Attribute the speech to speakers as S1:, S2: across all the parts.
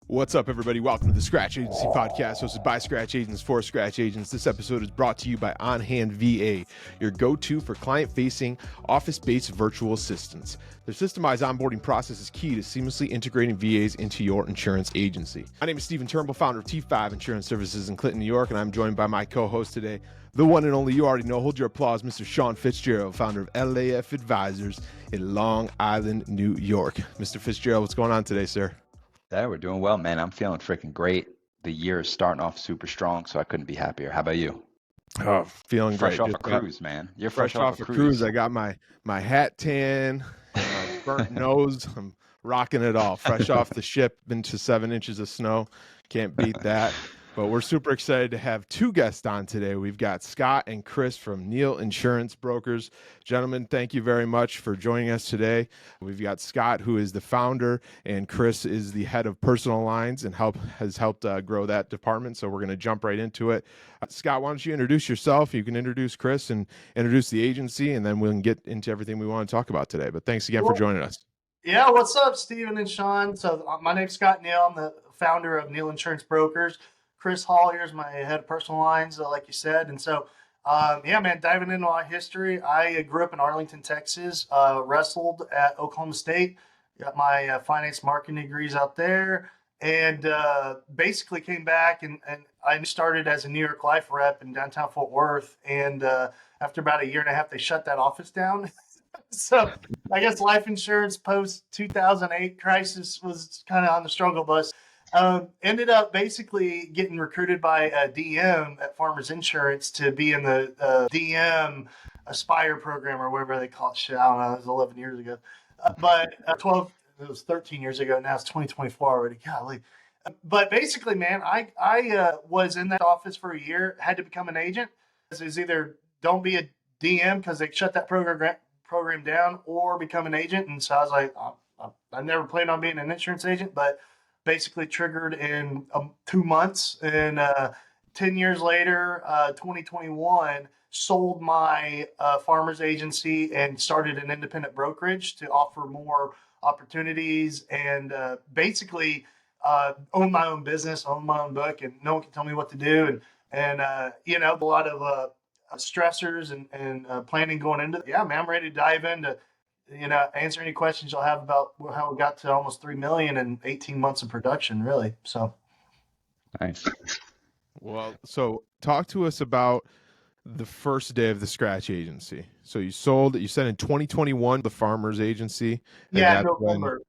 S1: What's up, everybody? Welcome to the Scratch Agency Podcast, hosted by Scratch Agents for Scratch Agents. This episode is brought to you by On Hand VA, your go-to for client-facing, office-based virtual assistants. Their systemized onboarding process is key to seamlessly integrating VAs into your insurance agency. My name is Stephen Turnbull, founder of T5 Insurance Services in Clinton, New York, and I'm joined by my co-host today, the one and only, you already know, hold your applause, Mr. Sean Fitzgerald, founder of LAF Advisors in Long Island, New York. Mr. Fitzgerald, what's going on today, sir?
S2: Yeah, we're doing well, man. I'm feeling freaking great. The year is starting off super strong, so I couldn't be happier. How about you?
S1: Oh, feeling
S2: Fresh
S1: great.
S2: off a cruise, man. You're
S1: Fresh off a cruise. I got my hat tan, my burnt nose. I'm rocking it all. Fresh off the ship into 7 inches of snow. Can't beat that. But we're super excited to have two guests on today. We've got Scott and Chris from Neill Insurance Brokers. Gentlemen, thank you very much for joining us today. We've got Scott, who is the founder, and Chris is the head of personal lines and has helped grow that department. So we're going to jump right into it. Scott, why don't you introduce yourself? You can introduce Chris and introduce the agency, and then we can get into everything we want to talk about today. But thanks again for joining us.
S3: Yeah, what's up, Stephen and Sean? So my name's Scott Neill. I'm the founder of Neill Insurance Brokers. Chris Hall here is my head of personal lines, like you said. And so, yeah, man, diving into my history, I grew up in Arlington, Texas, wrestled at Oklahoma State, got my finance marketing degrees out there, and basically came back and I started as a New York Life rep in downtown Fort Worth. And after about a year and a half, they shut that office down. So I guess life insurance post 2008 crisis was kind of on the struggle bus. Ended up basically getting recruited by DM at Farmers Insurance to be in the DM Aspire program or whatever they call it. Shit, I don't know. It was 11 years ago. But it was 13 years ago. Now it's 2024 already. Golly. But basically, man, I was in that office for a year, had to become an agent. It was either don't be a DM because they shut that program down or become an agent. And so I was like, I never planned on being an insurance agent, but basically triggered in 2 months. And 10 years later, 2021, sold my farmers agency and started an independent brokerage to offer more opportunities and basically own my own business, own my own book, and no one can tell me what to do. And you know, a lot of stressors and planning going into it. Yeah, man, I'm ready to dive into, answer any questions you'll have about how we got to almost 3 million in 18 months of production, really. So
S2: Nice.
S1: Well, so talk to us about the first day of the Scratch Agency. So you sold it, you said in 2021, the Farmers Agency.
S3: Yeah, November.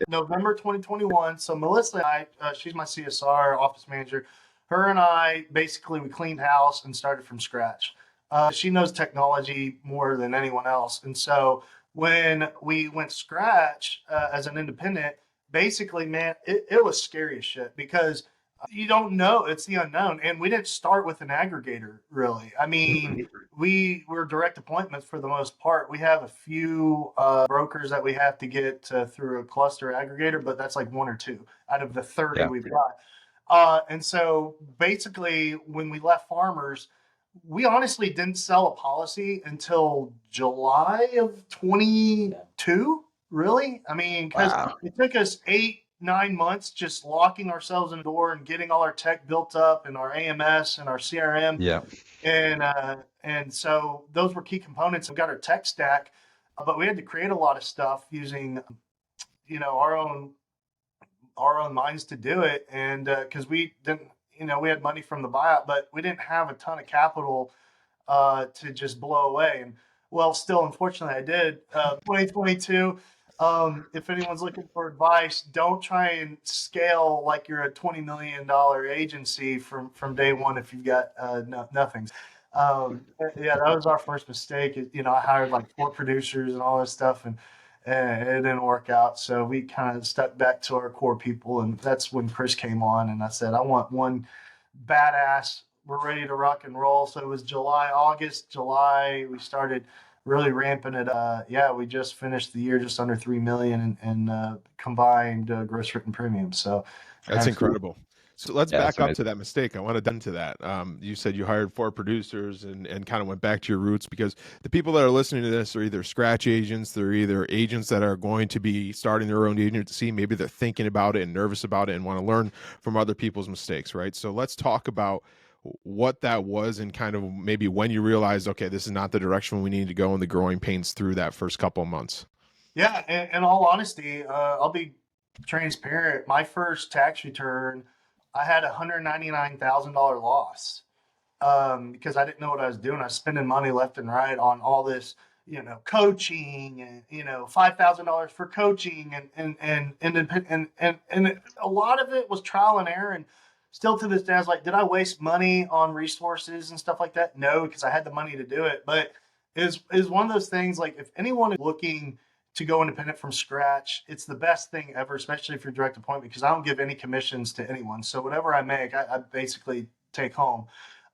S3: November 2021. So Melissa and I, she's my CSR office manager. Her and I, basically, we cleaned house and started from scratch. She knows technology more than anyone else. And so when we went scratch as an independent, basically, man, it was scary as shit because you don't know. It's the unknown. And we didn't start with an aggregator, really. I mean, we were direct appointments for the most part. We have a few brokers that we have to get through a cluster aggregator, but that's like 1 or 2 out of the 30 we've got. And so basically, when we left Farmers, we honestly didn't sell a policy until July of 22, really. I mean, because it took us 8-9 months just locking ourselves in the door and getting all our tech built up and our AMS and our CRM.
S2: Yeah.
S3: And so those were key components. We got our tech stack, but we had to create a lot of stuff using, our own minds to do it. And because we didn't, we had money from the buyout, but we didn't have a ton of capital to just blow away. And well, still, unfortunately, I did. 2022. If anyone's looking for advice, don't try and scale like you're a $20 million agency from day one if you've got nothing. Yeah, that was our first mistake. I hired like 4 producers and all this stuff, and it didn't work out. So we kind of stepped back to our core people, and that's when Chris came on, and I said, I want one badass. We're ready to rock and roll. So it was July, we started really ramping it. Yeah, we just finished the year just under 3 million in combined gross written premiums. So
S1: that's incredible. So let's
S2: Yeah,
S1: back
S2: so
S1: up to that mistake. I want to dive into that. You said you hired 4 producers and kind of went back to your roots, because the people that are listening to this are either scratch agents, they're either agents that are going to be starting their own agency. Maybe they're thinking about it and nervous about it and want to learn from other people's mistakes, right? So let's talk about what that was and kind of maybe when you realized, okay, this is not the direction we need to go, and the growing pains through that first couple of months.
S3: Yeah, in all honesty, I'll be transparent. My first tax return, I had $199,000 loss because I didn't know what I was doing. I was spending money left and right on all this, coaching and $5,000 for coaching and a lot of it was trial and error. And still to this day, I was like, did I waste money on resources and stuff like that? No, because I had the money to do it. But is one of those things, like, if anyone is looking to go independent from scratch, it's the best thing ever, especially if you're direct appointment, because I don't give any commissions to anyone. So whatever I make, I basically take home.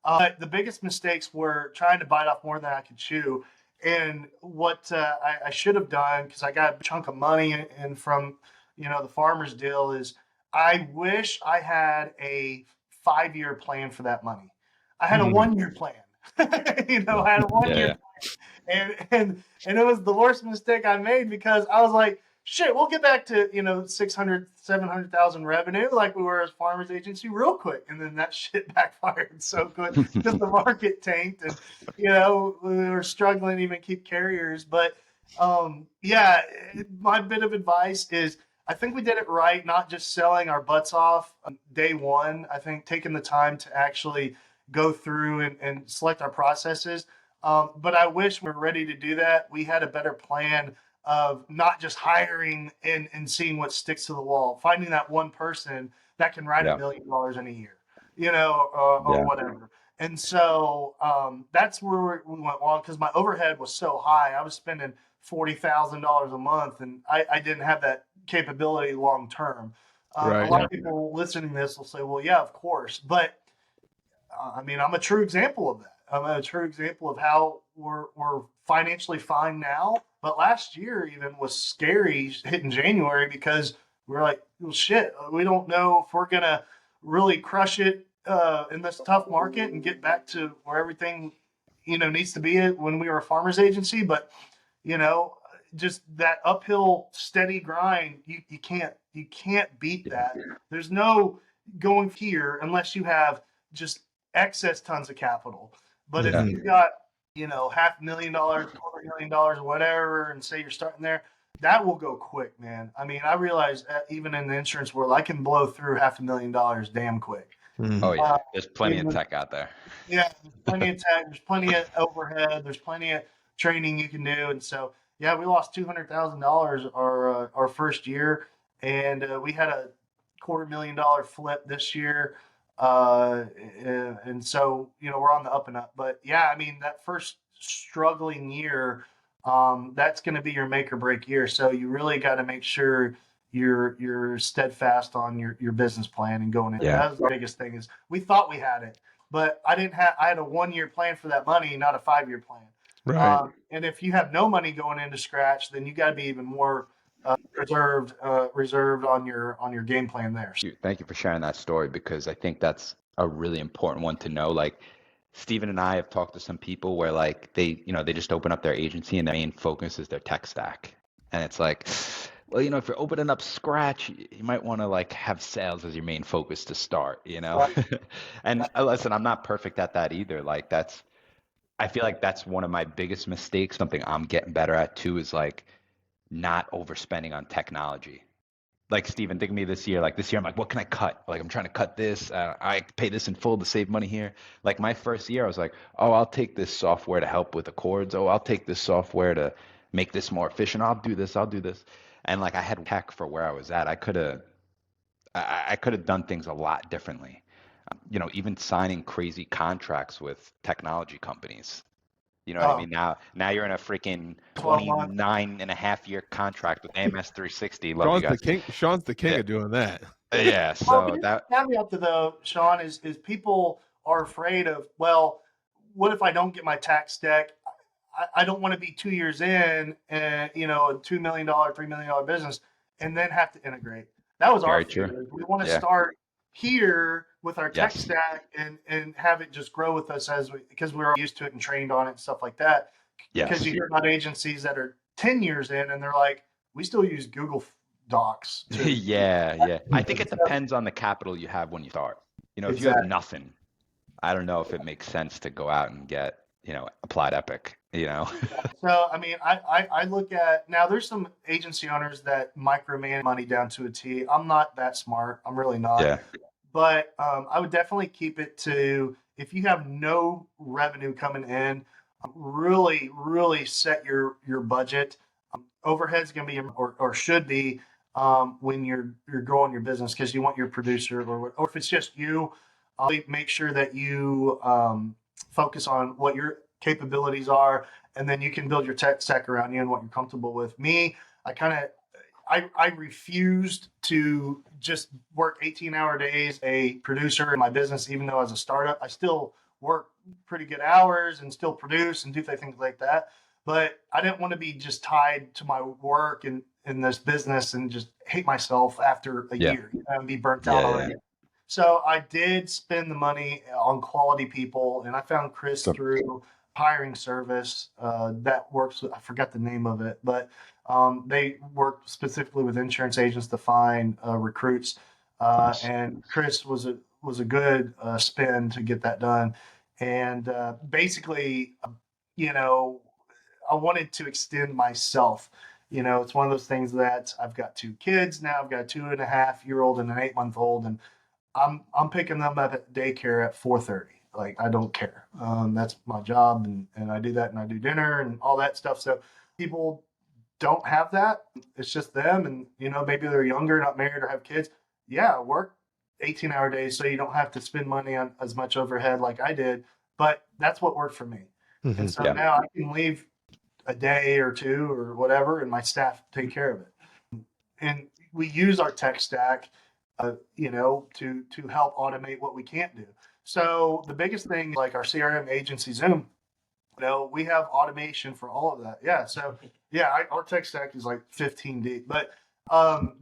S3: The biggest mistakes were trying to bite off more than I could chew. And what I should have done, because I got a chunk of money and from the farmer's deal, is I wish I had a 5-year plan for that money. I had a 1-year plan. I had a 1-year
S2: yeah.
S3: and it was the worst mistake I made, because I was like, shit, we'll get back to 600, 700,000 revenue like we were as farmers agency real quick. And then that shit backfired so good because the market tanked, and we were struggling to even keep carriers. But yeah, my bit of advice is, I think we did it right, not just selling our butts off day one. I think taking the time to actually go through and select our processes. But I wish we were ready to do that. We had a better plan of not just hiring and seeing what sticks to the wall, finding that one person that can write
S2: Yeah.
S3: $1 million in a year, or
S2: Yeah.
S3: whatever. And so that's where we went wrong, because my overhead was so high. I was spending $40,000 a month, and I didn't have that capability long term. A
S1: Right.
S3: lot of people listening to this will say, well, yeah, of course. But I mean, I'm a true example of that. I'm a true example of how we're financially fine now. But last year even was scary hitting January, because we're like, well, shit, we don't know if we're going to really crush it in this tough market and get back to where everything, needs to be when we were a farmer's agency. But, you know, just that uphill steady grind, you can't beat that. There's no going here unless you have just excess tons of capital. But if
S2: Yeah.
S3: you've got, $500,000, $250,000, or whatever, and say you're starting there, that will go quick, man. I mean, I realize even in the insurance world, I can blow through $500,000 damn quick.
S2: Oh yeah. There's plenty
S3: you
S2: of
S3: know,
S2: tech out there.
S3: Yeah, there's plenty of tech, there's plenty of overhead, there's plenty of training you can do. And so, yeah, we lost $200,000 our first year, and we had a $250,000 flip this year. And so, we're on the up and up. But yeah, I mean, that first struggling year, that's going to be your make or break year. So you really got to make sure you're steadfast on your business plan and going in.
S2: Yeah.
S3: That was the biggest thing, is we thought we had it, but I had a 1-year plan for that money, not a 5-year plan.
S1: Right.
S3: And if you have no money going into scratch, then you got to be even more reserved on your game plan there.
S2: Thank you for sharing that story, because I think that's a really important one to know. Like, Steven and I have talked to some people where, like, they just open up their agency and their main focus is their tech stack. And it's like, well, if you're opening up scratch, you might want to like have sales as your main focus to start, And listen, I'm not perfect at that either. Like, I feel like that's one of my biggest mistakes. Something I'm getting better at too is like not overspending on technology. Like, Steven, think of me this year. Like, this year, I'm like, what can I cut? Like, I'm trying to cut this. I pay this in full to save money here. Like, my first year, I was like, oh, I'll take this software to help with Accords. Oh, I'll take this software to make this more efficient. I'll do this. I'll do this. And like, I had tech for where I was at. I could have done things a lot differently. Even signing crazy contracts with technology companies. You know what I mean? Now you're in a freaking 29.5-year contract with AMS 360. Love you guys.
S1: Sean's the king of doing that.
S2: Yeah. So that
S3: caveat to though, Sean, is people are afraid of, well, what if I don't get my tax deck? I don't want to be 2 years in and a $2 million, $3 million business and then have to integrate. That was our fear. We want to start here with our tech
S2: Yes.
S3: stack and have it just grow with us because we're used to it and trained on it and stuff like that. Because you
S2: Yes.
S3: hear about agencies that are 10 years in and they're like, we still use Google Docs to
S2: Yeah, yeah. I think
S3: and
S2: it
S3: stuff.
S2: depends on the capital you have when you start. If you have
S3: Exactly.
S2: nothing, I don't know if it makes sense to go out and get, Applied Epic,
S3: So, I mean, I look at now, there's some agency owners that micromanage money down to a T. I'm not that smart. I'm really not.
S2: Yeah.
S3: But I would definitely keep it to if you have no revenue coming in, really, really set your budget. Overhead's going to be or should be when you're growing your business because you want your producer or if it's just you, make sure that you focus on what your capabilities are, and then you can build your tech stack around you and what you're comfortable with. Me, I kind of I refused to just work 18-hour days, a producer in my business, even though as a startup, I still work pretty good hours and still produce and do things like that. But I didn't want to be just tied to my work in this business and just hate myself after a
S2: Yeah.
S3: year and be burnt out
S2: Yeah.
S3: already. So I did spend the money on quality people, and I found Chris
S1: So-
S3: through hiring service that works with, I forgot the name of it, but they work specifically with insurance agents to find recruits.
S2: Nice.
S3: And Chris was a good spin to get that done. And basically, you know, I wanted to extend myself. It's one of those things that I've got 2 kids now. I've got a 2.5-year-old and an 8-month-old, and I'm picking them up at daycare at 4:30. Like I don't care. That's my job, and I do that, and I do dinner and all that stuff. So people don't have that. It's just them, and maybe they're younger, not married, or have kids. Yeah, work 18-hour days so you don't have to spend money on as much overhead like I did. But that's what worked for me. And
S1: Mhm.
S3: so
S2: Yeah.
S3: now I can leave a day or two or whatever, and my staff take care of it. And we use our tech stack to help automate what we can't do. So the biggest thing, like our CRM agency Zoom, we have automation for all of that. Yeah. So yeah, our tech stack is like 15 deep, but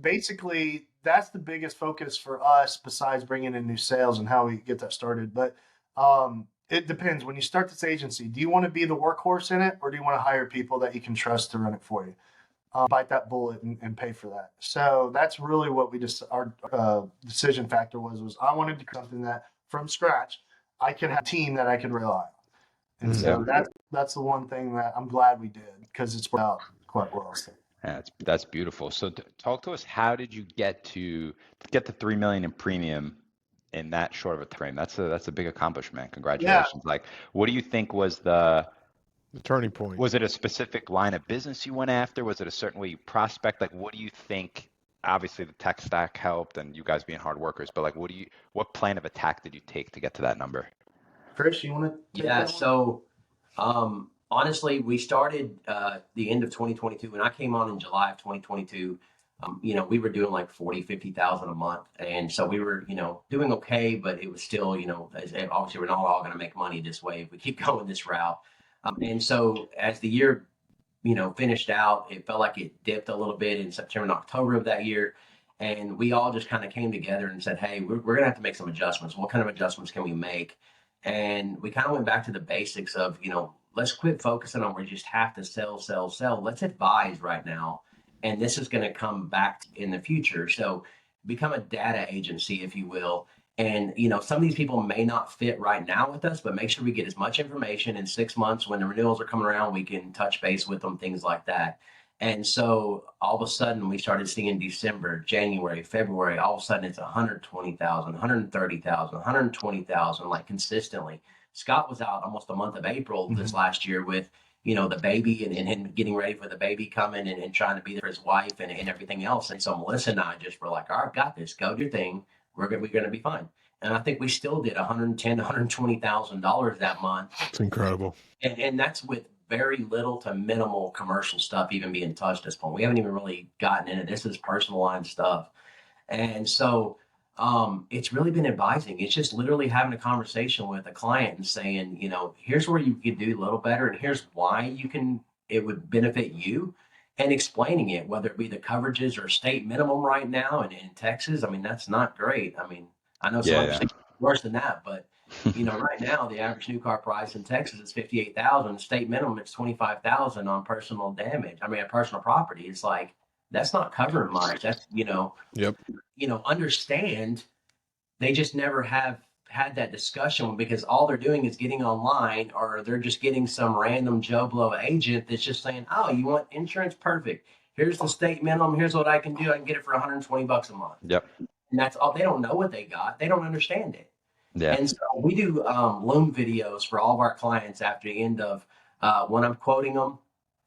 S3: basically that's the biggest focus for us besides bringing in new sales and how we get that started. But it depends. When you start this agency, do you want to be the workhorse in it, or do you want to hire people that you can trust to run it for you? Bite that bullet and pay for that. So that's really what our decision factor was I wanted to create something that from scratch I could have a team that I could rely on. And so that's the one thing that I'm glad we did because it's worked out quite well. So.
S2: Yeah, that's beautiful. So talk to us. How did you get to get the 3 million in premium in that short of a frame? That's a big accomplishment. Congratulations. Like, what do you think was
S1: The turning point.
S2: was it a specific line of business you went after? Was it a certain way you prospect? Like, what do you think? Obviously, the tech stack helped, and you guys being hard workers. But like, what plan of attack did you take to get to that number?
S3: Chris, you want to?
S4: Yeah. So, honestly, we started the end of 2022, and I came on in July of 2022. We were doing like 40, 50,000 a month. And so we were, doing okay, but it was still, obviously we're not all going to make money this way if we keep going this route. And so as the year, finished out, it felt like it dipped a little bit in September and October of that year. And we all just kind of came together and said, hey, we're going to have to make some adjustments. What kind of adjustments can we make? And we kind of went back to the basics of, let's quit focusing on we just have to sell, sell, sell. Let's advise right now. And this is going to come back in the future. So become a data agency, if you will. And, some of these people may not fit right now with us, but make sure we get as much information in 6 months when the renewals are coming around, we can touch base with them, things like that. And so all of a sudden we started seeing December, January, February, all of a sudden it's 120,000, 130,000, 120,000, like consistently. Scott was out almost a month of April this last year with, the baby and getting ready for the baby coming and trying to be there for his wife and everything else. And so Melissa and I just were like, all right, got this, go do your thing. We're going to be fine. And I think we still did $110,000, $120,000 that month.
S1: It's incredible.
S4: And that's with very little to minimal commercial stuff even being touched at this point. We haven't even really gotten into this. Is personal line stuff. And so it's really been advising. It's just literally having a conversation with a client and saying, here's where you could do a little better and here's why it would benefit you, and explaining it, whether it be the coverages or state minimum right now and in Texas. I mean, that's not great. I mean, I know some
S2: Yeah,
S4: other
S2: yeah.
S4: states are worse than that, but right now the average new car price in Texas is 58,000. The state minimum is 25,000 on personal damage. I mean, personal property. It's like that's not covering much. That's
S1: Yep.
S4: understand they just never have had that discussion because all they're doing is getting online, or they're just getting some random Joe Blow agent that's just saying, "Oh, you want insurance? Perfect. Here's the state minimum. Here's what I can do. I can get it for $120 a month."
S2: Yep.
S4: And that's all. They don't know what they got. They don't understand it.
S2: Yeah.
S4: And so we do loan videos for all of our clients after the end of when I'm quoting them,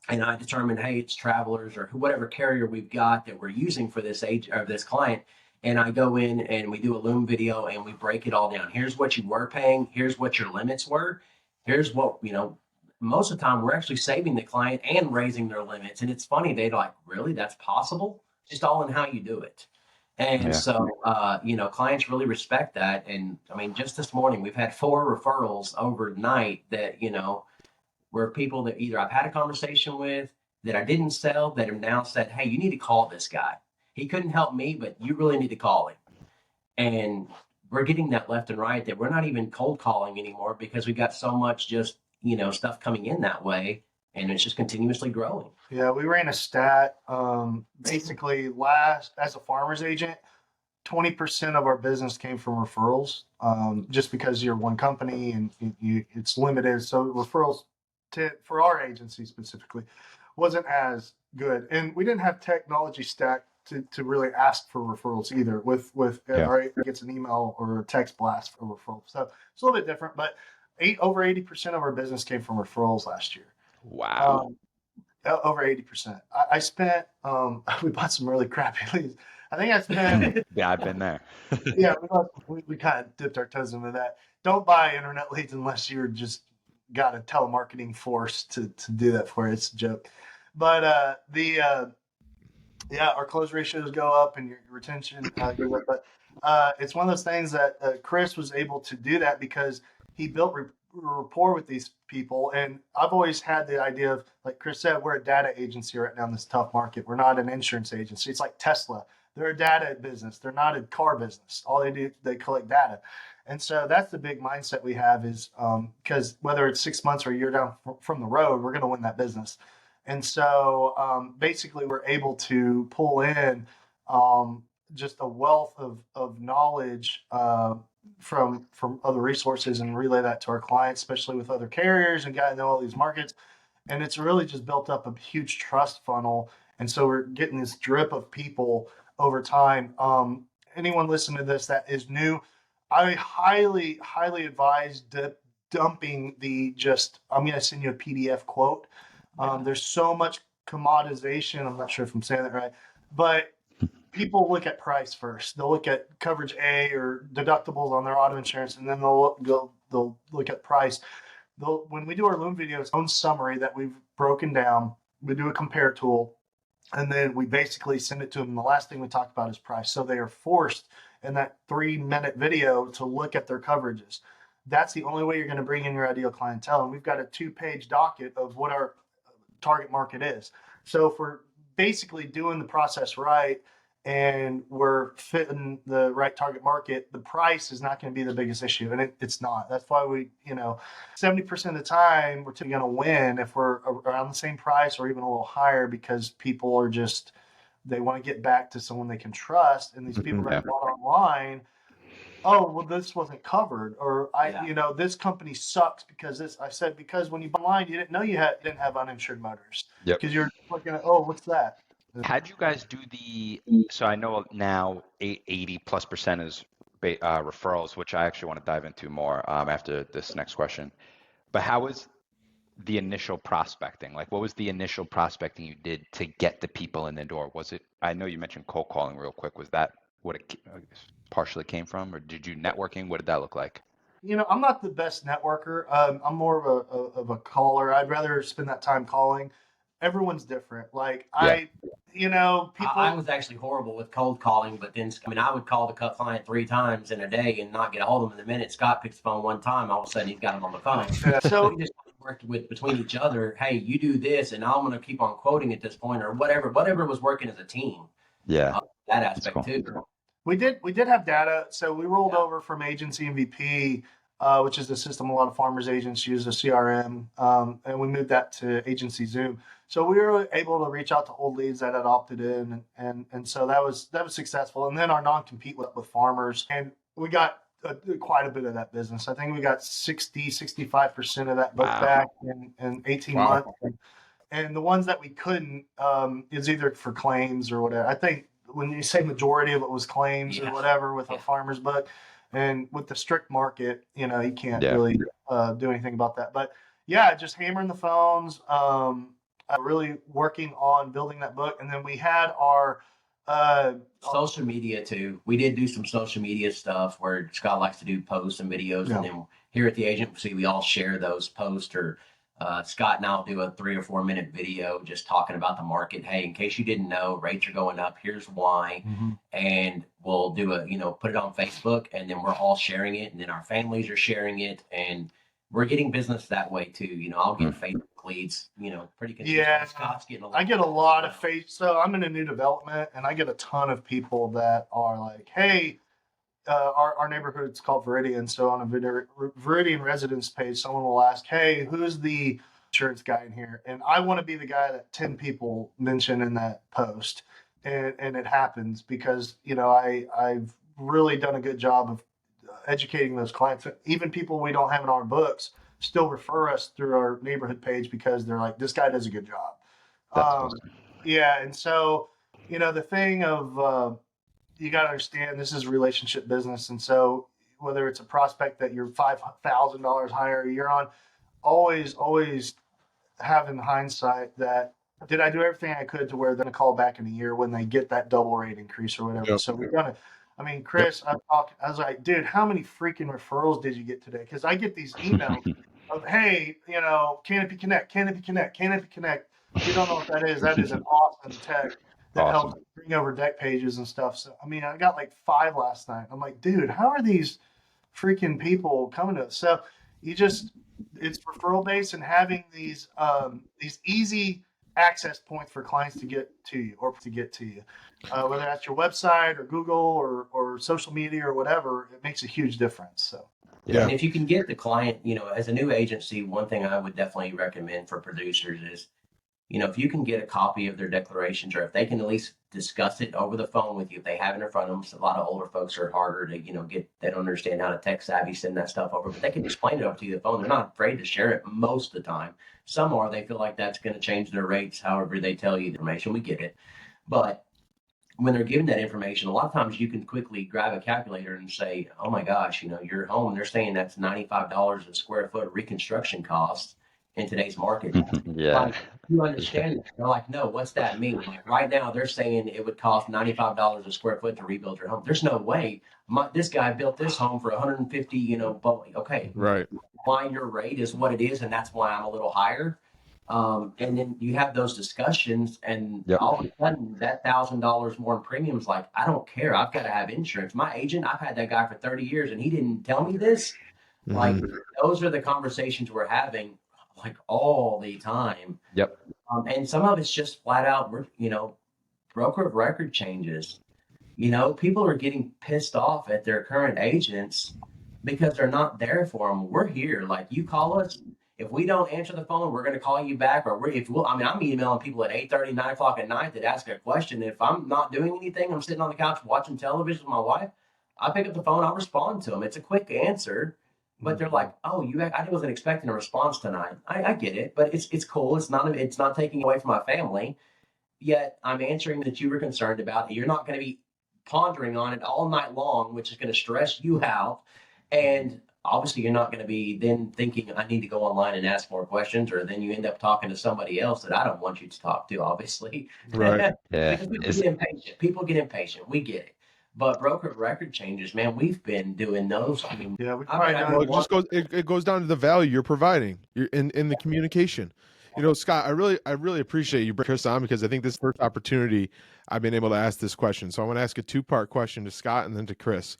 S4: and I determine, hey, it's Travelers or whatever carrier we've got that we're using for this age or this client. And I go in and we do a loan video and we break it all down. Here's what you were paying. Here's what your limits were. Here's what, most of the time we're actually saving the client and raising their limits. And it's funny. They're like, really? That's possible? Just all in how you do it. And
S2: Yeah.
S4: so, clients really respect that. And I mean, just this morning, we've had 4 referrals overnight that, were people that either I've had a conversation with that I didn't sell that have now said, hey, you need to call this guy. He couldn't help me, but you really need to call him. And we're getting that left and right that we're not even cold calling anymore because we got so much just, stuff coming in that way. And it's just continuously growing.
S3: Yeah, we ran a stat. Basically, as a farmer's agent, 20% of our business came from referrals. Just because you're one company and it's limited, so referrals for our agency specifically wasn't as good, and we didn't have technology stacked to really ask for referrals either. With our agent gets an email or a text blast for referrals, so it's a little bit different. But over 80% of our business came from referrals last year.
S2: Wow.
S3: Over 80%. I spent, we bought some really crappy leads. I think I spent,
S2: Yeah, I've been there.
S3: yeah, we kind of dipped our toes into that. Don't buy internet leads unless you're just got a telemarketing force to do that for you. It's a joke. But our close ratios go up and your retention goes up. But it's one of those things that Chris was able to do that because he built rapport with these people. And I've always had the idea of, like Chris said, we're a data agency right now in this tough market. We're not an insurance agency. It's like Tesla. They're a data business. They're not a car business. All they do, they collect data. And so that's the big mindset we have is because whether it's 6 months or a year down from the road, we're going to win that business. And so basically we're able to pull in just a wealth of knowledge from other resources and relay that to our clients, especially with other carriers and getting to know all these markets. And it's really just built up a huge trust funnel. And so we're getting this drip of people over time. Anyone listening to this that is new, I highly, highly advise dumping I'm going to send you a PDF quote. There's so much commoditization. I'm not sure if I'm saying that right, but people look at price first. They'll look at coverage A or deductibles on their auto insurance, and then they'll look at price. When we do our loan videos, own summary that we've broken down, we do a compare tool, and then we basically send it to them. The last thing we talk about is price. So they are forced in that 3-minute video to look at their coverages. That's the only way you're going to bring in your ideal clientele. And we've got a 2-page docket of what our target market is. So if we're basically doing the process right and we're fitting the right target market, the price is not going to be the biggest issue. And it's not. That's why 70% of the time we're going to win if we're around the same price or even a little higher, because people are they want to get back to someone they can trust. And these people that bought online, oh, well, this wasn't covered, or this company sucks because when you buy online, you didn't know you didn't have uninsured motorists.
S2: Yep.
S3: Because you're looking at, oh, what's that?
S2: How'd you guys do so I know now 80+% is referrals, which I actually want to dive into more after this next question. But how was the initial prospecting? Like, what was the initial prospecting you did to get the people in the door? Was it, I know you mentioned cold calling real quick. Was that what it partially came from, or did you networking? What did that look like?
S3: I'm not the best networker. I'm more of a caller. I'd rather spend that time calling. Everyone's different. Like people.
S4: I was actually horrible with cold calling, but then I would call the client 3 times in a day and not get a hold of him. The minute Scott picks the phone one time, all of a sudden he's got him on the phone. So we just worked between each other. Hey, you do this, and I'm going to keep on quoting at this point, or whatever was working as a team.
S2: Yeah,
S4: that aspect too.
S3: We did have data. So we rolled
S4: Yeah.
S3: over from Agency MVP, which is the system a lot of farmers agents use, a CRM, and we moved that to Agency Zoom. So we were able to reach out to old leads that had opted in, and so that was successful. And then our non-compete with farmers, and we got quite a bit of that business. I think we got 65% of that book
S2: Wow.
S3: back in 18
S1: Wow.
S3: months. And the ones that we couldn't is either for claims or whatever. I think when you say majority of it was claims or
S4: Yeah.
S3: whatever with
S4: Yeah.
S3: our farmers, but and with the strict market, you can't
S2: Yeah.
S3: really do anything about that. But yeah, just hammering the phones, really working on building that book. And then we had our
S4: Social media too. We did do some social media stuff where Scott likes to do posts and videos,
S3: Yeah.
S4: and then here at the agency we all share those posts. Or Scott and I'll do a 3 or 4 minute video just talking about the market. Hey, in case you didn't know, rates are going up. Here's why. And we'll do put it on Facebook, and then we're all sharing it, and then our families are sharing it, and we're getting business that way too. I'll get Facebook leads, pretty consistent.
S3: Yeah.
S4: Scott's getting
S3: I get a lot of face. So I'm in a new development, and I get a ton of people that are like, "Hey, our neighborhood's called Viridian." So on a Viridian residence page, someone will ask, "Hey, who's the insurance guy in here?" And I want to be the guy that 10 people mention in that post, and it happens because I've really done a good job of educating those clients. Even people we don't have in our books still refer us through our neighborhood page because they're like, "This guy does a good job."
S2: That's awesome.
S3: Yeah, and so the thing of you got to understand this is relationship business, and so whether it's a prospect that you're $5,000 higher a year on, always having hindsight that did I do everything I could to where they're going to call back in a year when they get that double rate increase or whatever.
S1: Yep.
S3: So we're gonna. I mean, Chris, I was like, dude, how many freaking referrals did you get today? Because I get these emails of, hey, Canopy Connect, Canopy Connect, Canopy Connect. If you don't know what that is an awesome tech that helps bring over deck pages and stuff. So, I mean, I got like 5 last night. I'm like, dude, how are these freaking people coming to us? So it's referral based and having these easy access points for clients to get to you whether that's your website or Google or social media or whatever. It makes a huge difference. So
S1: Yeah.
S4: And if you can get the client, as a new agency, one thing I would definitely recommend for producers is, if you can get a copy of their declarations, or if they can at least discuss it over the phone with you, if they have it in front of them. So a lot of older folks are harder to, they don't understand how to tech savvy, send that stuff over, but they can explain it over to you on the phone. They're not afraid to share it most of the time. Some are, they feel like that's going to change their rates. However, they tell you the information, we get it. But when they're given that information, a lot of times you can quickly grab a calculator and say, oh my gosh, your home, they're saying that's $95 a square foot reconstruction cost in today's market.
S2: Yeah.
S4: Like, you understand that. They're like, no, what's that mean? Like right now they're saying it would cost $95 a square foot to rebuild your home. There's no way this guy built this home for 150, but okay.
S1: Right.
S4: Why your rate is what it is, and that's why I'm a little higher. And then you have those discussions, and all of a sudden that $1,000 more in premiums, like, I don't care. I've got to have insurance. My agent, I've had that guy for 30 years and he didn't tell me this. Like, those are the conversations we're having, like, all the time.
S2: Yep.
S4: And some of it's just flat out, broker of record changes. People are getting pissed off at their current agents because they're not there for them. We're here. Like, you call us. If we don't answer the phone, we're going to call you back. Or I'm emailing people at 8:30, 9 o'clock at night that ask a question. If I'm not doing anything, I'm sitting on the couch watching television with my wife, I pick up the phone, I'll respond to them. It's a quick answer, but they're like, "Oh, I wasn't expecting a response tonight." I get it, but it's cool. It's not taking away from my family. Yet I'm answering that you were concerned about. You're not going to be pondering on it all night long, which is going to stress you out. And obviously you're not going to be then thinking, I need to go online and ask more questions, or then you end up talking to somebody else that I don't want you to talk to, obviously.
S1: Right.
S2: Yeah.
S4: Because people get impatient. We get it. But broker of record changes, man, we've been doing those. I mean,
S3: yeah, we
S1: Well, it goes down to the value you're providing. You're in the communication. Scott, I really appreciate you bringing Chris on, because I think this is the first opportunity I've been able to ask this question. So I want to ask a 2-part question to Scott and then to Chris.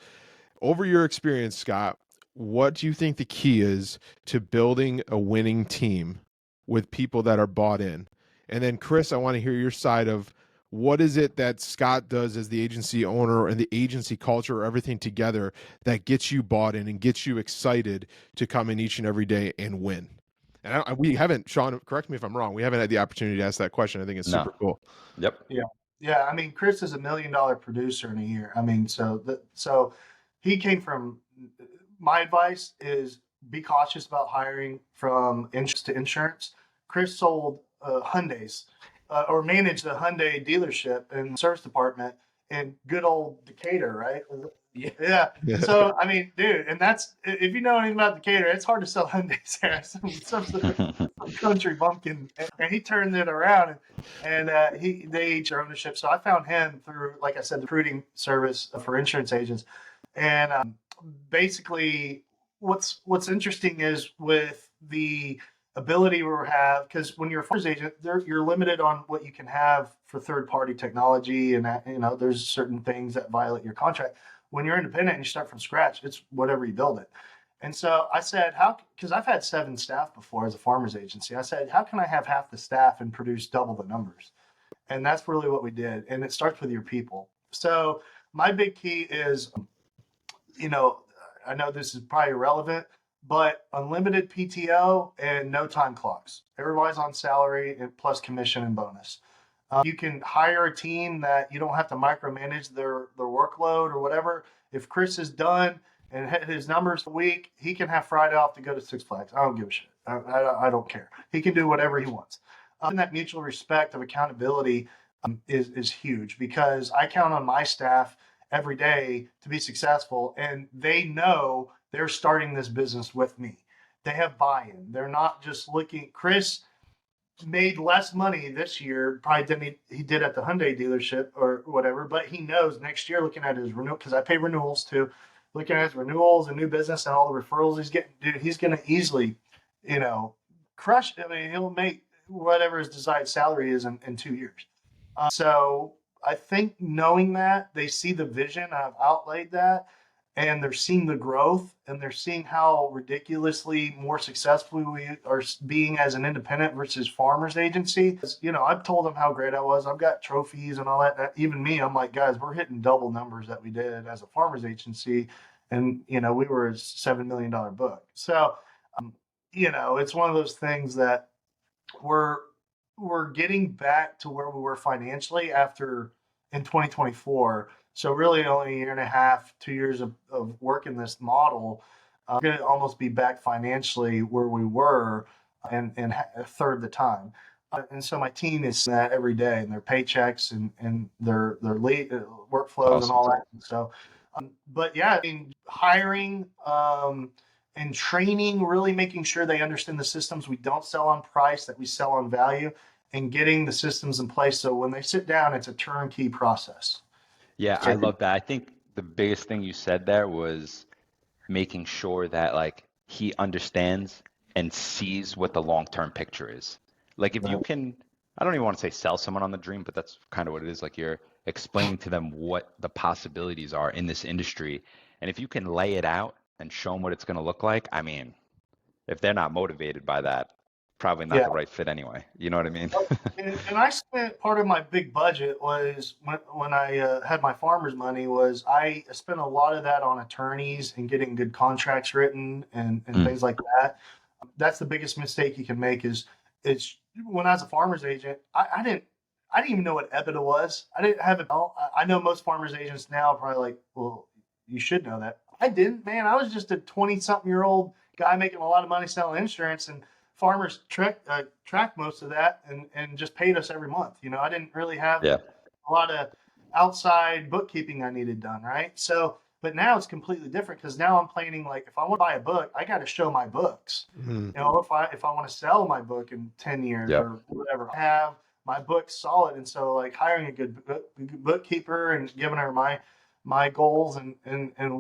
S1: Over your experience, Scott, what do you think the key is to building a winning team with people that are bought in? And then Chris, I want to hear your side of what is it that Scott does as the agency owner and the agency culture, or everything together, that gets you bought in and gets you excited to come in each and every day and win? And we haven't, Sean, correct me if I'm wrong, we haven't had the opportunity to ask that question. I think it's
S2: No.
S1: super cool.
S2: Yep.
S3: Yeah. Yeah. I mean, Chris is $1 million producer in a year. I mean, so he came from, my advice is be cautious about hiring from insurance to insurance. Chris sold Hyundais or managed a Hyundai dealership and service department in good old Decatur, right? Yeah. So, I mean, dude, and that's, if you know anything about Decatur, it's hard to sell Hyundais there. Some country bumpkin. And he turned it around, and they each are ownership. So I found him through, like I said, the recruiting service for insurance agents. And basically, what's interesting is with the ability we have, because when you're a farmer's agent, you're limited on what you can have for third-party technology, and that, there's certain things that violate your contract. When you're independent and you start from scratch, it's whatever you build it. And so I said, because I've had 7 staff before as a farmer's agency. I said, how can I have half the staff and produce double the numbers? And that's really what we did. And it starts with your people. So my big key is, I know this is probably irrelevant, but unlimited PTO and no time clocks. Everybody's on salary and plus commission and bonus. You can hire a team that you don't have to micromanage their workload or whatever. If Chris is done and hit his numbers a week, he can have Friday off to go to Six Flags. I don't give a shit. I don't care. He can do whatever he wants. And that mutual respect of accountability is huge, because I count on my staff every day to be successful, and they know they're starting this business with me. They have buy-in. They're not just looking. Chris made less money this year probably than he did at the Hyundai dealership or whatever, but he knows next year, looking at his renewal, because I pay renewals too, looking at his renewals and new business and all the referrals he's getting, dude, he's going to easily, crush. I mean, he'll make whatever his desired salary is in 2 years. So I think knowing that, they see the vision, I've outlaid that, and they're seeing the growth, and they're seeing how ridiculously more successful we are being as an independent versus farmers agency. I've told them how great I was. I've got trophies and all that. Even me, I'm like, guys, we're hitting double numbers that we did as a farmers agency. And, we were a $7 million book. So, it's one of those things that we're getting back to where we were financially in 2024. So really only a year and a half, 2 years of working this model, we're going to almost be back financially where we were and a third the time. And so my team is that every day, and their paychecks and their lead workflows and all that. So, but yeah, I mean, hiring and training, really making sure they understand the systems. We don't sell on price, that we sell on value, and getting the systems in place. So when they sit down, it's a turnkey process.
S2: Yeah, I love that. I think the biggest thing you said there was making sure that he understands and sees what the long-term picture is. Like if you can, I don't even want to say sell someone on the dream, but that's kind of what it is. Like you're explaining to them what the possibilities are in this industry. And if you can lay it out and show them what it's going to look like, I mean, if they're not motivated by that, probably not the right fit anyway. You know what I mean?
S3: And I spent part of my big budget was when I had my farmer's money, was I spent a lot of that on attorneys and getting good contracts written and things like that. That's the biggest mistake you can make is when I was a farmer's agent, I didn't even know what EBITDA was. I didn't have it. I know most farmers agents now are probably like, well, you should know that. I didn't, man. I was just a 20-something-year-old guy making a lot of money selling insurance, and farmers track most of that and just paid us every month. I didn't really have a lot of outside bookkeeping I needed done, right? So, but now it's completely different, because now I'm planning, like, if I want to buy a book, I got to show my books. If I want to sell my book in 10 years or whatever, I have my book solid. And so, like, hiring a good bookkeeper and giving her my goals and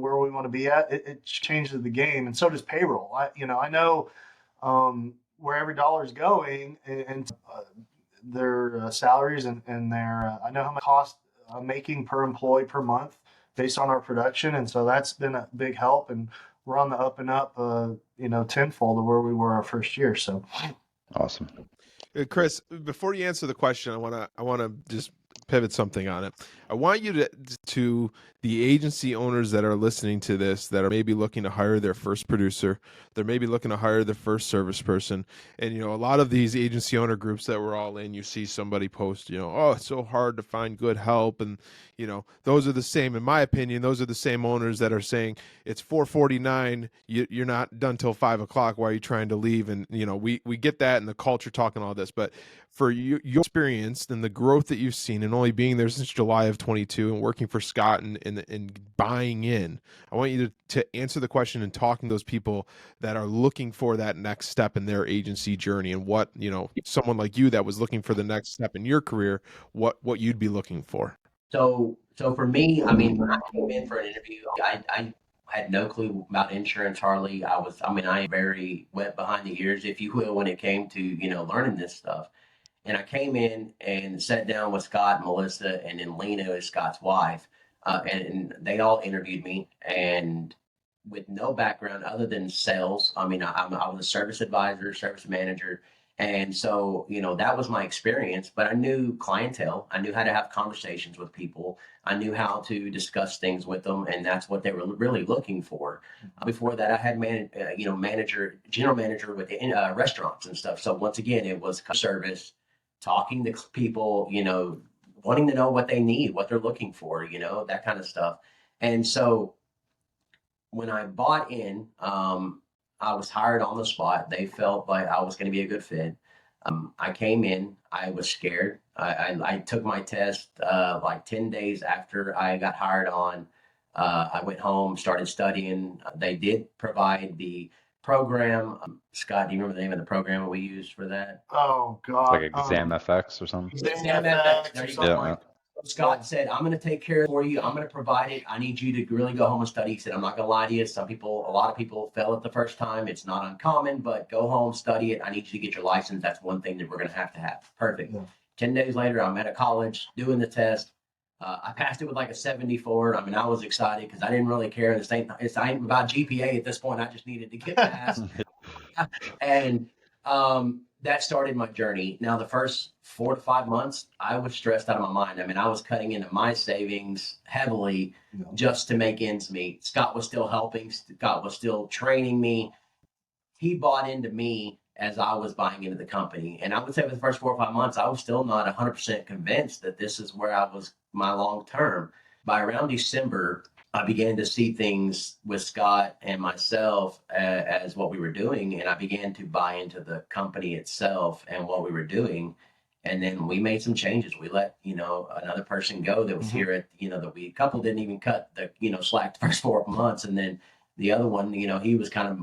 S3: where we want to be at, it changes the game. And so does payroll. I know where every dollar is going, and their salaries and their I know how much cost I'm making per employee per month based on our production, and so that's been a big help. And we're on the up and up, tenfold of where we were our first year. So
S2: awesome.
S1: Chris, before you answer the question, I want to just pivot something on it. I want you to the agency owners that are listening to this, that are maybe looking to hire their first producer, they're maybe looking to hire their first service person. And, a lot of these agency owner groups that we're all in, you see somebody post, oh, it's so hard to find good help. And, those are the same, in my opinion, those are the same owners that are saying it's 4:49, you're not done till 5:00. Why are you trying to leave? And, we get that in the culture talk and all this, but for your experience and the growth that you've seen, and only being there since July of 22 and working for Scott and buying in, I want you to answer the question and talking to those people that are looking for that next step in their agency journey, and what, someone like you that was looking for the next step in your career, what you'd be looking for.
S4: So for me, I mean, when I came in for an interview, I had no clue about insurance hardly. I am very wet behind the ears, if you will, when it came to, learning this stuff. And I came in and sat down with Scott, Melissa, and then Lena is Scott's wife. And they all interviewed me, and with no background other than sales. I mean, I was a service advisor, service manager. And so, that was my experience, but I knew clientele. I knew how to have conversations with people. I knew how to discuss things with them. And that's what they were really looking for. Before that, I had general manager with restaurants and stuff. So once again, it was service, talking to people, wanting to know what they need, what they're looking for, that kind of stuff. And so when I bought in, I was hired on the spot. They felt like I was going to be a good fit. I came in, I was scared. I took my test like 10 days after I got hired on. I went home, started studying. They did provide the program. Scott, do you remember the name of the program we used for that?
S3: Oh God.
S2: Like Exam FX or something.
S4: Exam FX or something.
S2: Yeah.
S4: Scott said, I'm going to take care for you. I'm going to provide it. I need you to really go home and study. He said, I'm not going to lie to you. A lot of people fail it the first time. It's not uncommon, but go home, study it. I need you to get your license. That's one thing that we're going to have. Perfect. Yeah. 10 days later, I'm at a college doing the test. I passed it with like a 74. I mean, I was excited because I didn't really care. It's ain't about GPA at this point. I just needed to get past. And that started my journey. Now, the first 4 to 5 months, I was stressed out of my mind. I mean, I was cutting into my savings heavily just to make ends meet. Scott was still helping. Scott was still training me. He bought into me as I was buying into the company. And I would say for the first 4 or 5 months, I was still not 100% convinced that this is where I was my long term. By around December, I began to see things with Scott and myself as what we were doing. And I began to buy into the company itself and what we were doing. And then we made some changes. We let, another person go that was here at, a couple didn't even cut the, slack the first 4 months. And then the other one, he was kind of,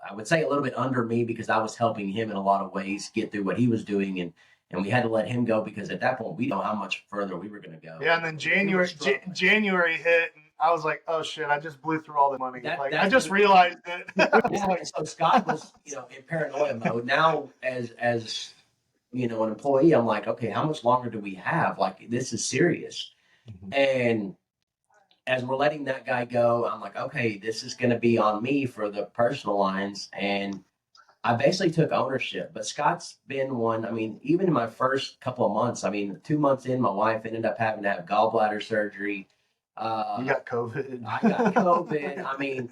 S4: I would say a little bit under me because I was helping him in a lot of ways get through what he was doing. And we had to let him go because at that point, we know how much further we were going to go.
S3: Yeah. And then January hit. And I was like, oh shit, I just blew through all the money. I just realized it.
S4: So Scott was, in paranoia mode. Now as an employee, I'm like, okay, how much longer do we have? Like, this is serious. Mm-hmm. And as we're letting that guy go, I'm like, okay, this is going to be on me for the personal lines. And I basically took ownership, but Scott's been one. I mean, even in my first couple of months, 2 months in, my wife ended up having to have gallbladder surgery.
S3: You got COVID.
S4: I got COVID. I mean,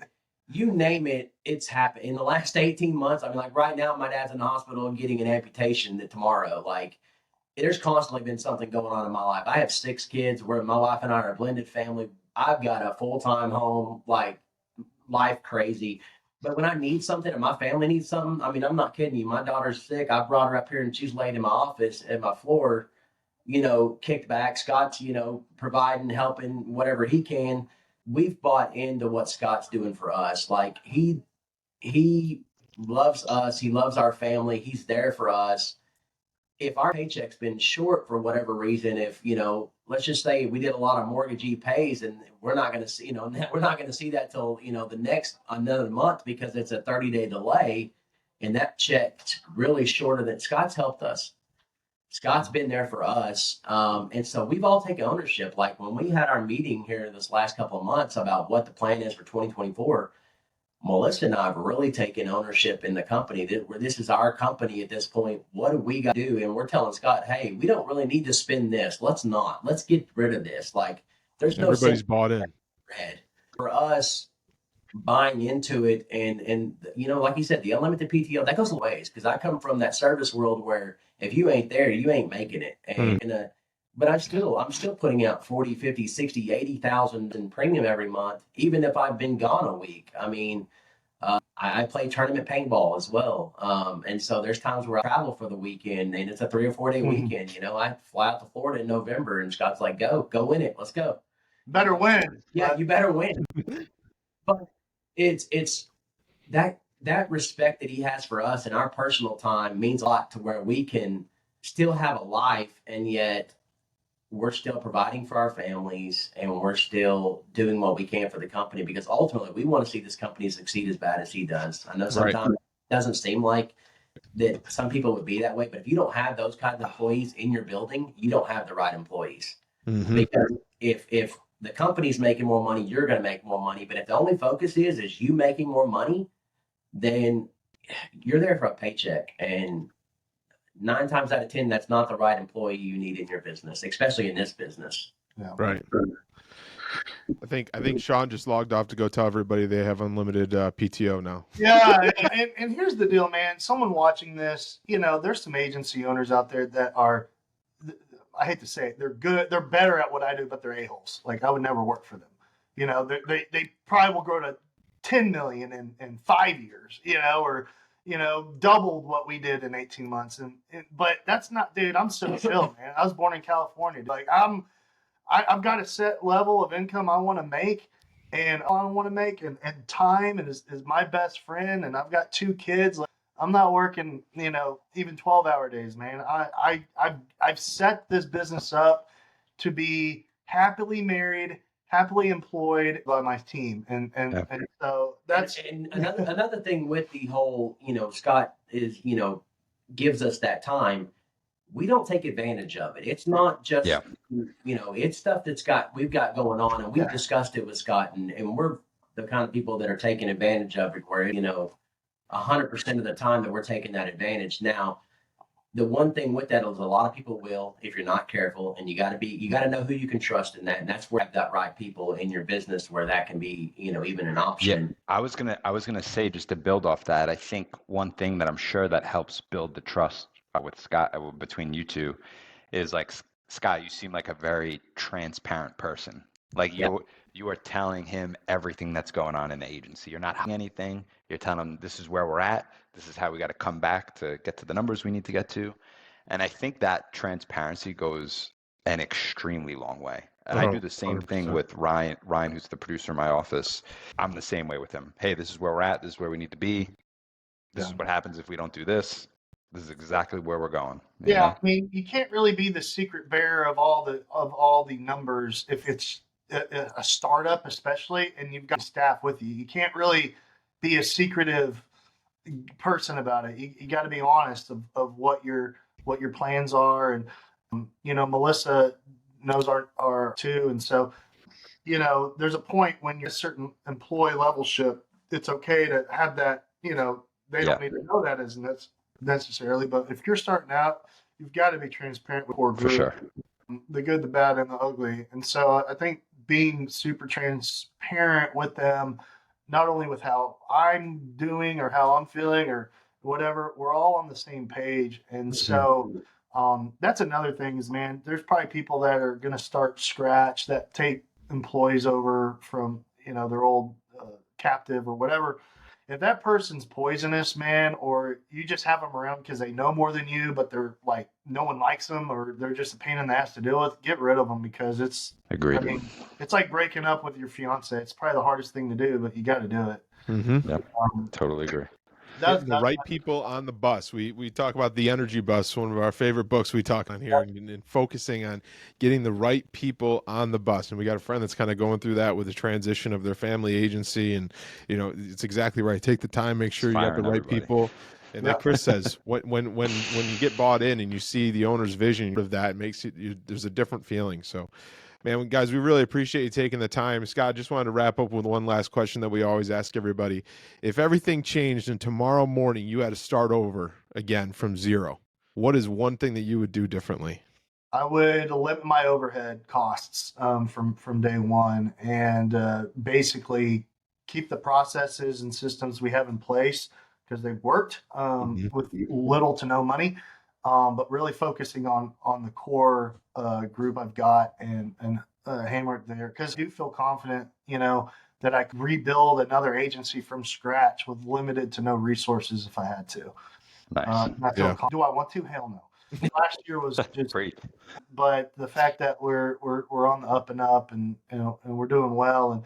S4: you name it, it's happened. In the last 18 months, like right now, my dad's in the hospital and getting an amputation tomorrow. Like, there's constantly been something going on in my life. I have 6 kids where my wife and I are a blended family. I've got a full-time home, like life crazy. But when I need something and my family needs something, I'm not kidding you. My daughter's sick. I brought her up here and she's laid in my office at my floor, kicked back. Scott's, providing, helping, whatever he can. We've bought into what Scott's doing for us. Like he loves us. He loves our family. He's there for us. If our paycheck's been short for whatever reason, if, let's just say we did a lot of mortgagee pays and we're not going to see, we're not going to see that till, another month because it's a 30-day delay. And that check's really shorter than Scott's helped us. Scott's been there for us. And so we've all taken ownership. Like when we had our meeting here this last couple of months about what the plan is for 2024, Melissa and I have really taken ownership in the company that where this is our company at this point. What do we got to do? And we're telling Scott, hey, we don't really need to spend this. Let's get rid of this. Like there's no
S1: Everybody's
S4: sense
S1: bought in.
S4: red for us buying into it. And, you know, like you said, the unlimited PTO, that goes a ways. Cause I come from that service world where if you ain't there, you ain't making it. And, but I'm still putting out 40, 50, 60, 80,000 in premium every month, even if I've been gone a week. I mean, I play tournament paintball as well. And so there's times where I travel for the weekend and it's a 3 or 4 day weekend. You know, I fly out to Florida in November and Scott's like, go win it. Let's go.
S3: Better win.
S4: Yeah, you better win. But it's that respect that he has for us and our personal time means a lot to where we can still have a life and yet we're still providing for our families and we're still doing what we can for the company because ultimately we want to see this company succeed as bad as he does. I know sometimes it doesn't seem like that some people would be that way, but if you don't have those kinds of employees in your building, you don't have the right employees. Because if the company's making more money, you're going to make more money. But if the only focus is you making more money, then you're there for a paycheck. And 9 times out of 10, that's not the right employee you need in your business, especially in this business.
S3: Yeah.
S1: Right. I think Sean just logged off to go tell everybody they have unlimited PTO now.
S3: Yeah, and here's the deal, man. Someone watching this, you know, there's some agency owners out there that are, I hate to say it, they're good, they're better at what I do, but they're a-holes. Like I would never work for them. You know, they probably will grow to 10 million in 5 years, you know, or you know, doubled what we did in 18 months. But that's not, dude, I'm so chill, man. I was born in California. Like I've got a set level of income I want to make and all I want to make and time and is my best friend. And I've got 2 kids. Like, I'm not working, you know, even 12-hour days, man. I've set this business up to be happily married, happily employed by my team. And so that's
S4: and another thing with the whole, you know, Scott is, you know, gives us that time. We don't take advantage of it. It's not just, you know, it's stuff we've got going on and we've discussed it with Scott and we're the kind of people that are taking advantage of it where, you know, 100% of the time that we're taking that advantage. Now, the one thing with that is a lot of people will, if you're not careful, and you got to know who you can trust in that. And that's where you have that right people in your business where that can be, you know, even an option.
S2: Yeah, I was gonna say, just to build off that, I think one thing that I'm sure that helps build the trust with Scott between you two is like, Scott, you seem like a very transparent person. Like you are telling him everything that's going on in the agency. You're not hiding anything. You're telling him this is where we're at. This is how we got to come back to get to the numbers we need to get to. And I think that transparency goes an extremely long way. And I do the same
S1: 100%.
S2: thing with Ryan, who's the producer in my office. I'm the same way with him. Hey, this is where we're at. This is where we need to be. This is what happens if we don't do this. This is exactly where we're going. You know?
S3: I mean, you can't really be the secret bearer of all the numbers if it's a startup, especially, and you've got staff with you. You can't really be a secretive person about it. You got to be honest of what your plans are, and you know, Melissa knows our too, and so you know, there's a point when you're a certain employee levelship, it's okay to have that. You know, they don't need to know that isn't necessarily, but if you're starting out, you've got to be transparent with core group,
S2: For sure.
S3: the good, the bad, and the ugly. And so I think being super transparent with them, not only with how I'm doing or how I'm feeling or whatever, we're all on the same page. And so that's another thing is, man, there's probably people that are going to start scratch that take employees over from, you know, their old captive or whatever. If that person's poisonous, man, or you just have them around because they know more than you, but they're like, no one likes them or they're just a pain in the ass to deal with, get rid of them because it's,
S2: Agreed.
S3: I mean, it's like breaking up with your fiance. It's probably the hardest thing to do, but you got to do it.
S2: Yep. Totally agree.
S1: Getting the right people on the bus. We talk about the energy bus, one of our favorite books we talk on here, and focusing on getting the right people on the bus. And we got a friend that's kind of going through that with the transition of their family agency. And, you know, it's exactly right. Take the time, make sure you got the right people. And like Chris says, when you get bought in and you see the owner's vision of that, it makes it, there's a different feeling. So Man, guys, we really appreciate you taking the time. Scott, just wanted to wrap up with one last question that we always ask everybody. If everything changed and tomorrow morning you had to start over again from zero, what is one thing that you would do differently?
S3: I would limit my overhead costs from day one, and basically keep the processes and systems we have in place because they've worked with little to no money, but really focusing on the core group I've got and handwork there, because I do feel confident, that I could rebuild another agency from scratch with limited to no resources if I had to.
S2: Nice.
S3: Do I want to? Hell no. Last year was just
S2: Great.
S3: but the fact that we're on the up and up, and and we're doing well, and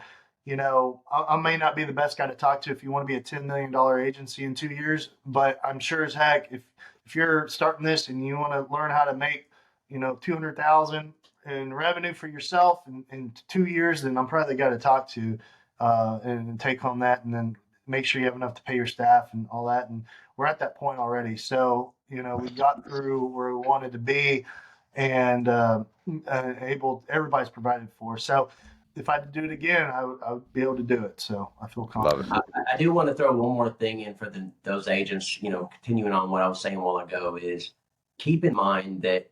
S3: I may not be the best guy to talk to if you want to be a $10 million agency in 2 years, but I'm sure as heck if you're starting this and you want to learn how to make 200,000 in revenue for yourself in 2 years, then I'm probably the guy to talk to, and take home that, and then make sure you have enough to pay your staff and all that. And we're at that point already. So, we got through where we wanted to be, and everybody's provided for. So if I had to do it again, I would be able to do it. So I feel confident.
S2: Love it.
S4: I do want to throw one more thing in for those agents, continuing on what I was saying a while ago, is keep in mind that,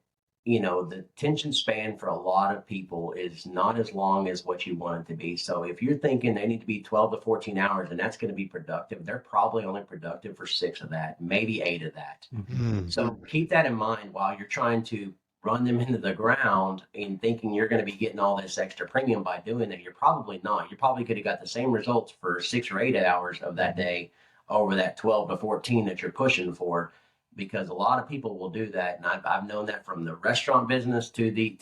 S4: the attention span for a lot of people is not as long as what you want it to be. So if you're thinking they need to be 12 to 14 hours and that's going to be productive, they're probably only productive for 6 of that, maybe 8 of that.
S1: Mm-hmm.
S4: So keep that in mind while you're trying to run them into the ground and thinking you're going to be getting all this extra premium by doing that. You're probably not. You probably could have got the same results for 6 or 8 hours of that day over that 12 to 14 that you're pushing for, because a lot of people will do that. And I've known that from the restaurant business to the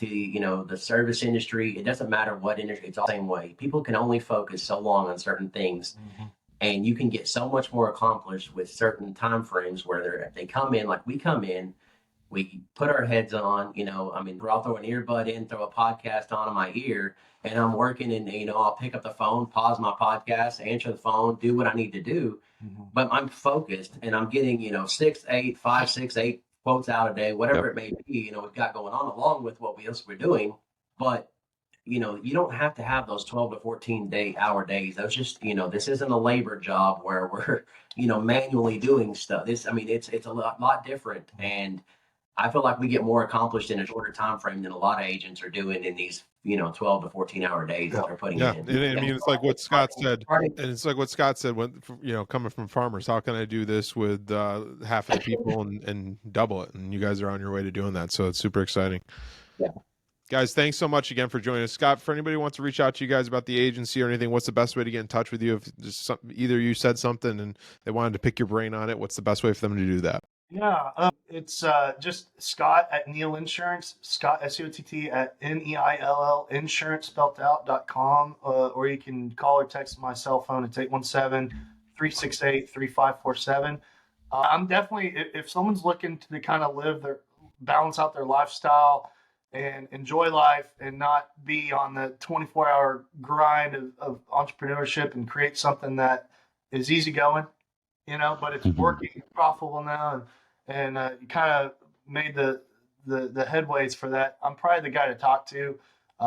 S4: service industry. It doesn't matter what industry, it's all the same way. People can only focus so long on certain things. And you can get so much more accomplished with certain time frames where they come in, like we come in, we put our heads on, I'll throw an earbud in, throw a podcast on in my ear, and I'm working, and, I'll pick up the phone, pause my podcast, answer the phone, do what I need to do. But I'm focused, and I'm getting, 5, 6, 8 quotes out a day, whatever it may be, we've got going on along with what else we're doing. But, you don't have to have those 12 to 14 hour days. That's just, this isn't a labor job where we're, manually doing stuff. It's a lot different. And I feel like we get more accomplished in a shorter time frame than a lot of agents are doing in these, 12 to 14 hour days that they're putting in.
S1: And it's like what Scott said, when, coming from farmers, how can I do this with half of the people and double it? And you guys are on your way to doing that. So it's super exciting.
S4: Yeah.
S1: Guys, thanks so much again for joining us. Scott, for anybody who wants to reach out to you guys about the agency or anything, what's the best way to get in touch with you? If just either you said something and they wanted to pick your brain on it, what's the best way for them to do that?
S3: Yeah, it's just Scott at Neill Insurance, Scott SCOTT at NEILL Insurance spelled out.com, or you can call or text my cell phone at 817-368-3547. I'm definitely, if someone's looking to kind of balance out their lifestyle and enjoy life and not be on the 24-hour grind of entrepreneurship and create something that is easygoing, but it's working, profitable now, and you kind of made the headways for that. I'm probably the guy to talk to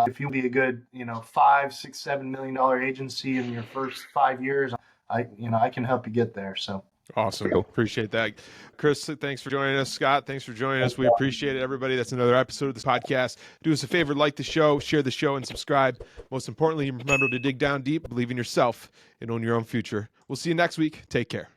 S3: if you'll be a good, $5, $6, $7 million agency in your first 5 years. I can help you get there. So
S1: awesome. Appreciate that. Chris, thanks for joining us. Scott, thanks for joining us. We appreciate it, everybody. That's another episode of this podcast. Do us a favor, like the show, share the show, and subscribe. Most importantly, remember to dig down deep, believe in yourself, and own your own future. We'll see you next week. Take care.